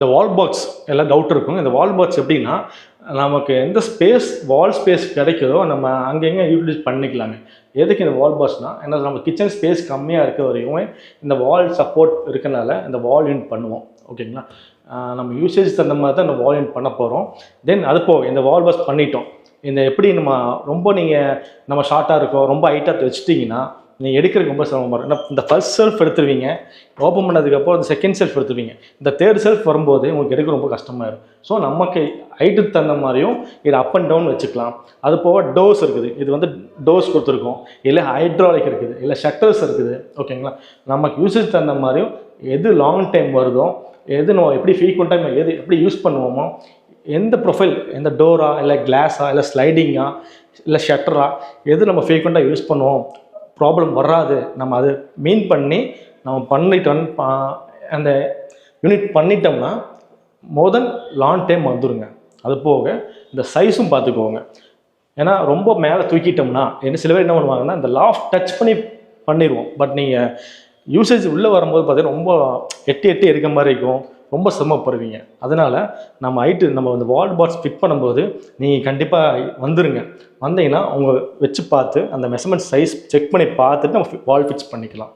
இந்த வால் பாக்ஸ் எல்லாம் டவுட் இருக்கும். இந்த வால் பாக்ஸ் எப்படின்னா, நமக்கு எந்த வால் ஸ்பேஸ் கிடைக்குதோ நம்ம அங்கங்கே யூட்டிலைஸ் பண்ணிக்கலாங்க. எதுக்கு இந்த வால் பாக்ஸ்னா, ஏன்னா நம்ம கிச்சன் ஸ்பேஸ் கம்மியாக இருக்க வரையும் இந்த வால் சப்போர்ட் இருக்கனால இந்த வால் யூனிட் பண்ணுவோம். ஓகேங்களா? நம்ம யூசேஜ் தகுந்த மாதிரி தான் இந்த வால் யூனிட் பண்ண போகிறோம். தென் அது போக இந்த வால் பாக்ஸ் பண்ணிட்டோம். இந்த எப்படி ரொம்ப நம்ம ஷார்ட்டாக இருக்கோம், ரொம்ப ஹைட்டாக வச்சுட்டிங்கன்னா நீங்கள் எடுக்கிறதுக்கு ரொம்ப சிரமமாக இருக்கும். இந்த ஃபர்ஸ்ட் செல்ஃப் எடுத்துருவீங்க, ஓப்பன் பண்ணதுக்கப்புறம் அந்த செகண்ட் செல்ஃப் எடுத்துருவீங்க. இந்த தேர்ட் செல்ஃப் வரும்போது உங்களுக்கு எடுக்க ரொம்ப கஷ்டமாயிடும். ஸோ நமக்கு ஹைட்டுக்கு தகுந்த மாதிரியும் இது அப் அண்ட் டவுன் வச்சுக்கலாம். அது போக டோர்ஸ் இருக்குது. இது வந்து டோர்ஸ் கொடுத்துருக்கோம், இல்லை ஹைட்ராலிக் இருக்குது, இல்லை ஷட்டர்ஸ் இருக்குது. ஓகேங்களா? நமக்கு யூசேஜ் தகுந்த மாதிரியும் எது லாங் டைம் வருதோ, எது நம்ம எப்படி ஃப்ரீக்வெண்ட்டாக எப்படி யூஸ் பண்ணுவோமோ, எந்த ப்ரொஃபைல், எந்த டோரா, இல்லை கிளாஸா, இல்லை ஸ்லைடிங்கா, இல்லை ஷட்டரா, எது நம்ம ஃப்ரீக்வெண்ட்டாக யூஸ் பண்ணுவோம், ப்ராப்ளம் வராது, நம்ம அது மீன் பண்ணி நம்ம பண்ணிட்டோம். அந்த யூனிட் பண்ணிட்டோம்னா லாங் டைம் வந்துடுங்க. அது போக இந்த சைஸும் பார்த்துக்கோங்க. ஏன்னா ரொம்ப மேலே தூக்கிட்டோம்னா சில பேர் என்ன பண்ணுவாங்கன்னா இந்த லாஃப்ட் டச் பண்ணிடுவோம். பட் நீங்கள் யூசேஜ் உள்ளே வரும்போது பார்த்தீங்கன்னா ரொம்ப எட்டி இருக்க மாதிரி இருக்கும், ரொம்ப சிரமப்படுவீங்க. அதனால் நம்ம இந்த வால் பாக்ஸ் ஃபிட் பண்ணும்போது நீங்கள் கண்டிப்பாக வந்துடுங்க. வந்தீங்கன்னா அவங்க வச்சு பார்த்து அந்த மெஷர்மெண்ட் சைஸ் செக் பண்ணி பார்த்துட்டு நம்ம வால் ஃபிக்ஸ் பண்ணிக்கலாம்.